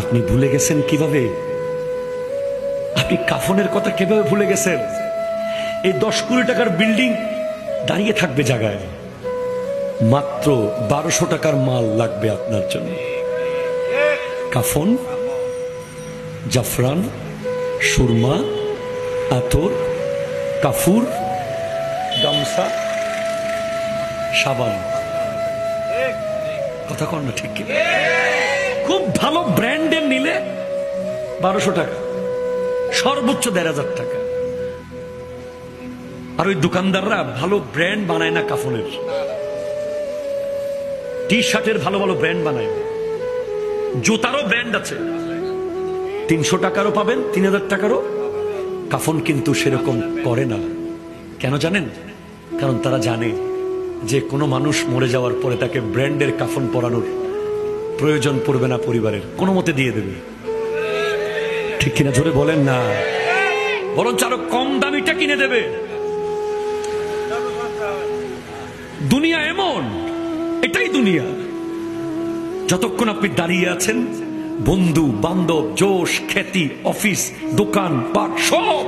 আপনি ভুলে গেছেন কিভাবে? আপনি কাফনের কথা কিভাবে ভুলে গেছেন? এই 10 কোটি টাকার বিল্ডিং দাঁড়িয়ে থাকবে জায়গায়, মাত্র 1200 টাকার মাল লাগবে আপনার জন্য। কাফন, জাফরান, সুরমা, আতর, কাফুর, গামছা, সাবান। কথা কন না ঠিক কি? খুব ভালো ব্র্যান্ডের নিলে 1200 টাকা, সর্বোচ্চ 1500 টাকা। আর ওই দোকানদাররা ভালো ব্র্যান্ড বানায় না কাফনের, টি শার্টের ভালো ভালো ব্র্যান্ড বানায়, জুতারও ব্র্যান্ড আছে, 300 টাকারও পাবেন, 3000 টাকারও। কাফন কিন্তু সেরকম করে না। কেন জানেন? কারণ তারা জানে যে কোনো মানুষ মরে যাওয়ার পরে তাকে ব্র্যান্ডের কাফন পরানোর প্রয়োজন পড়বে না, পরিবারের কোনো মতে দিয়ে দেবে। ঠিক কিনা জোরে বলেন না? বরঞ্চ আরো কম দামিটা কিনে দেবে। দুনিয়া এমন, এটাই দুনিয়া। যতক্ষণ আপনি দাঁড়িয়ে আছেন, বন্ধু বান্ধব, জোশ, খ্যাতি, অফিস, দোকান পাট সব